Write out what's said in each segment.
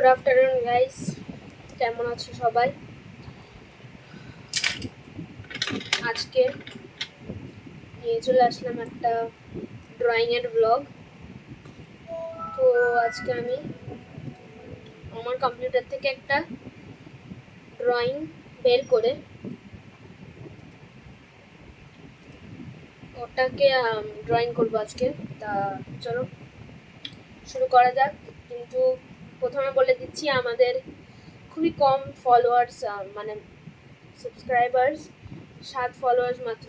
Good afternoon guys, কেমন আছো সবাই? আজকে নিয়ে চলে আসলাম একটা ড্রয়িংয়ের ব্লগ। তো আজকে আমি আমার কম্পিউটার থেকে একটা ড্রয়িং বের করে ওটাকে ড্রয়িং করবো আজকে। তা চলো শুরু করা যাক। কিন্তু প্রথমে বলে দিচ্ছি, আমাদের খুবই কম ফলোয়ার্স, মানে সাবস্ক্রাইবার্স 7 ফলোয়ার্স মাত্র।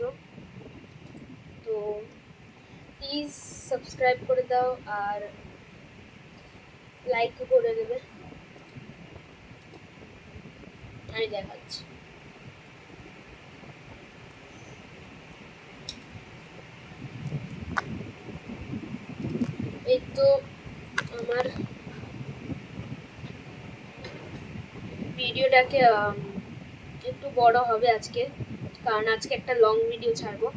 তো প্লিজ সাবস্ক্রাইব করে দাও আর লাইক করে দেবে। আমি দেখাচ্ছি। এই তো আমার ভিডিওটাকে একটু বড় হবে আজকে, কারণ আজকে একটা লং ভিডিও ছাড়বো।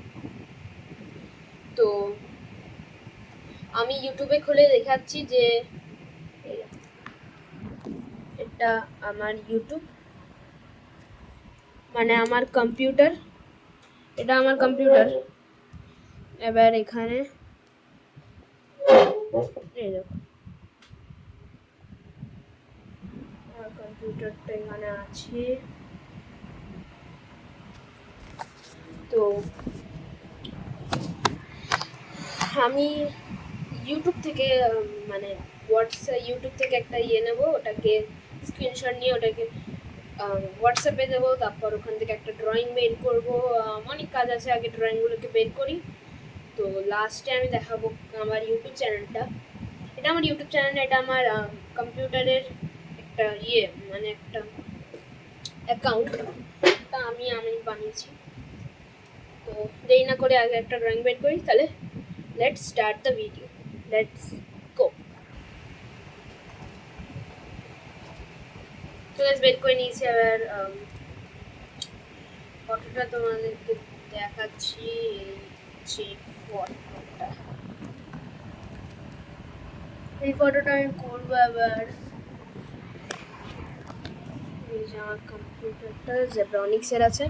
তো আমি ইউটিউবে খুলে দেখাচ্ছি যে এটা আমার ইউটিউব, মানে আমার কম্পিউটার। এটা আমার কম্পিউটার। এবার এখানে এই দেখো, আমার কম্পিউটারটা এখানে আছে। তো আমি ইউটিউব থেকে মানে ইউটিউব থেকে একটা নেবো, ওটাকে স্ক্রিনশট নিয়ে ওটাকে হোয়াটসঅ্যাপে দেবো। তারপর ওখান থেকে একটা ড্রয়িং বের করবো। অনেক কাজ আছে, আগে ড্রয়িংগুলোকে বের করি। তো লাস্টে আমি দেখাবো আমার ইউটিউব চ্যানেলটা। এটা আমার ইউটিউব চ্যানেল, এটা আমার কম্পিউটারের একটা মানে একটা অ্যাকাউন্ট, আমি বানিয়েছি। তো দেরি না করে আগে একটা ড্রয়িং বের করি, তাহলে let's start the video. Let's go. তো বের করে নিয়েছি। এবার ফটোটা তোমাদেরকে দেখাচ্ছি। এই ফটোটা আমি করবো। আবার এই যে আমার কম্পিউটারটা জেব্রনিক্সের আছে।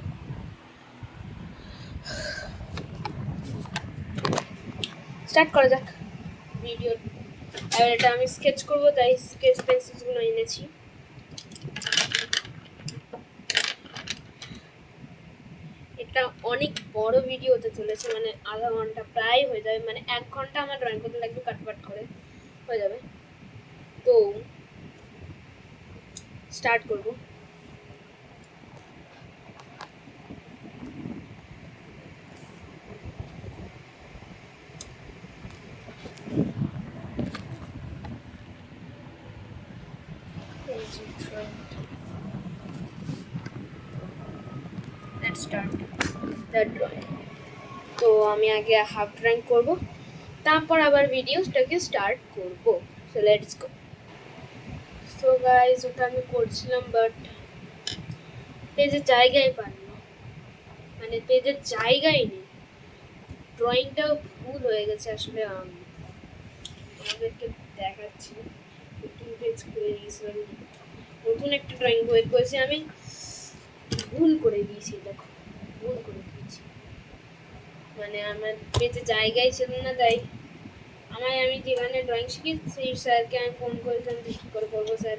স্টার্ট করা যাক ভিডিও। এবার এটা আমি স্কেচ করবো, তাই স্কেচ পেন্সিলগুলো এনেছি। এটা অনেক বড় ভিডিও হতে চলেছে, মানে আধা ঘন্টা প্রায় হয়ে যাবে, মানে 1 ঘন্টা আমার ড্রয়িং করতে লাগবে, কাটপাট করে হয়ে যাবে। তো স্টার্ট করবো। Let's start the drawing. তো আমি আগে হাফ ড্রয়িং করব, তারপর আবার ভিডিওটাকে স্টার্ট করব। So let's go. So guys, ওটা আমি করছিলাম, বাট পেজের জায়গায় পাইনি, মানে পেজের জায়গায় নেই। ড্রয়িংটাও ভুল হয়ে গেছে আসলে। আমাদেরকে দেখাচ্ছি, নতুন পেজ করে দিয়েছিলাম, নতুন একটা ড্রয়িং বই করেছি, আমি ভুল করে দিয়েছি। দেখো, ভুল করে দিয়েছি, মানে আমার পেজে জায়গায় ছিল না। তাই আমি যেখানে ড্রয়িং শিখি সেই স্যারকে আমি ফোন করেছিলাম যে কী করে করবো স্যার।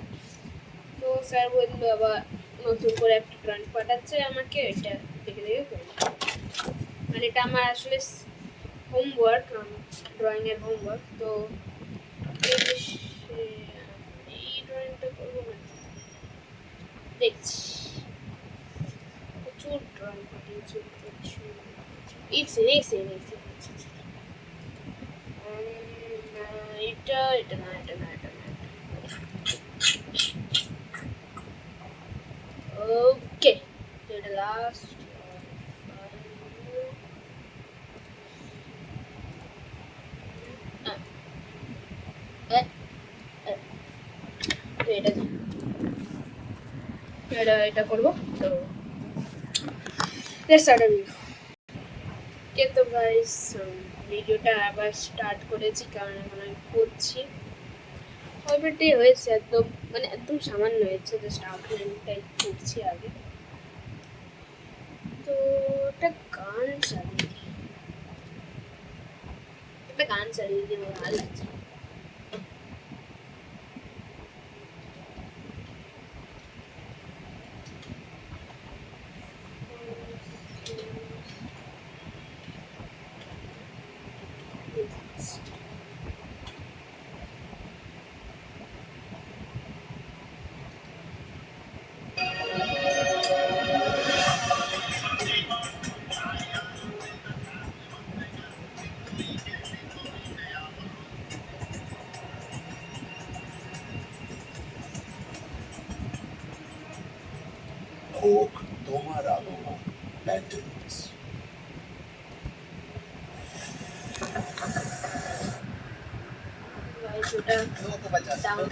তো স্যার বললো আবার নতুন করে একটা ড্রয়িং পাঠাচ্ছে আমাকে, এটা দেখে দেখে করবো। মানে এটা আমার আসলে হোমওয়ার্ক, ড্রয়িংয়ের হোমওয়ার্ক। তো এই ড্রয়িংটা করবো না, দেখছি। প্রচুর ড্রয়িং পাঠিয়েছি, প্রচুর। এটা এটা না, এটা না, এটা না। ওকে, এটা লাস্ট। এটা করবো। তো লেটস স্টার্ট দ্য ভিডিও। ওকে, তো গাইস ভিডিওটা আবার স্টার্ট করেছি, কারণ এখন আমি করছি। অলরেডি হয়েছে, একদম মানে একদম সামান্য হয়েছে, জাস্ট আউটলাইনটাই করছি আগে। তো একটা গান চালিয়ে দিই, একটা গান চালিয়ে দিই, আমার ভালো লাগছে। হোক তোমার আগমন ম্যান্টেনেন্স। ওটা ডাউন।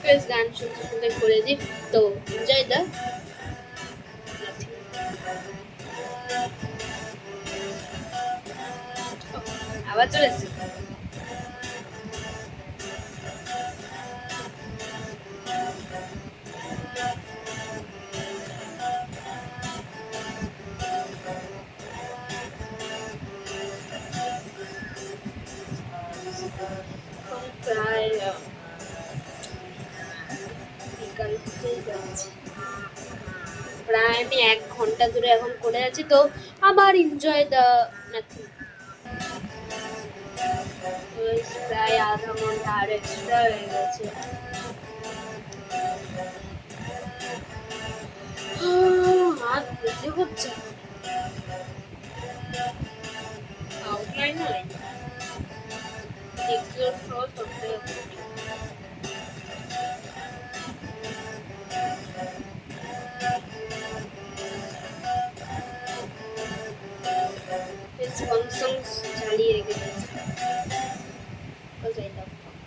প্লিজ গান শুনতে শুনতে করে দিই, তো এনজয় দ্য আবার চলে এসেছি। প্রায় বিকাল হতেই যাচ্ছে, প্রায় আমি 1 ঘন্টা ধরে এখন করে আছি, তো আবার এনজয় দ্য নাথিং। প্রায় আধা ঘন্টা আর এক্সট্রা হয়ে গেছে। হাত বেশি হচ্ছে, আউটলাইন নয় দেখতে সহজ করতে হবে। Songs চালিয়ে রেখে দিয়েছি, because I love funk.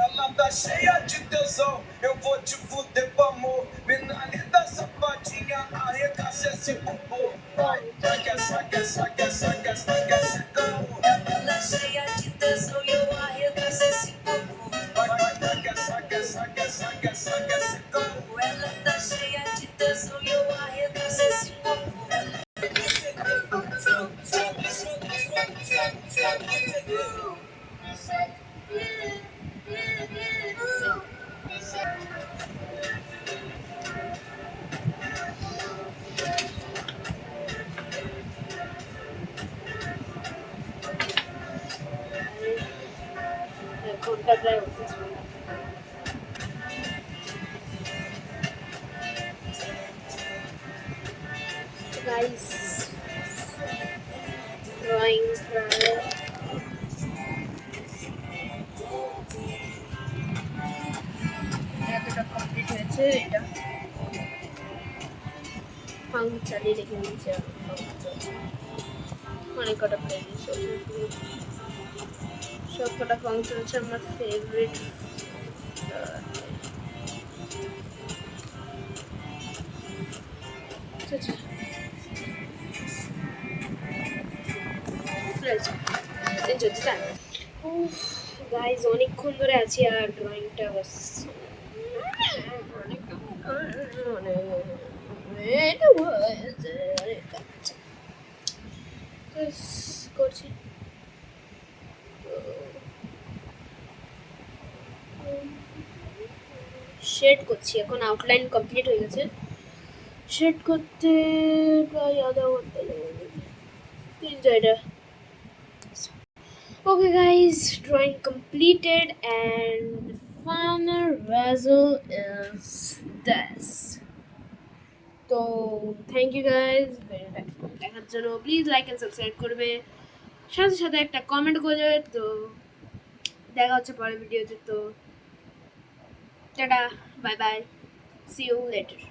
Ela tá cheia de tesão, eu vou te fuder com amor. Mina linda, safadinha, arregaça esse bumbum. Vai, saca, saca, saca, saca, saca, saca. Ela cheia de tesão e eu arregaço esse bumbum. Vai, saca, saca, saca, saca, saca, saca. Ela tá cheia de tesão e eu arregaço esse bumbum. ঘন্টা প্রায় উঠেছে। Guys drawing প্রায় এতটা complete হয়েছে। এটা ফাং চালিয়ে রেখে দিয়েছি, অনেক কটা প্লেলিস্ট সব কটা ফাং চলছে। আমার ফেভারিট গাইজ অনেকক্ষণ ধরে আছি আর ড্রয়িংটা বাস করছি। শেড করছি, এখন আউটলাইন কমপ্লিট হয়ে গেছে, শেড করতে প্রায় আধা ঘন্টা লেগে এনজয়টা। Okay guys, drawing completed and the final result is this. So thank you guys দেখার জন্য। প্লিজ লাইক এন্ড সাবস্ক্রাইব করবে, সাথে সাথে একটা কমেন্ট করবে। তো দেখা হচ্ছে পরের ভিডিওতে। তো tata, bye bye, see you letter.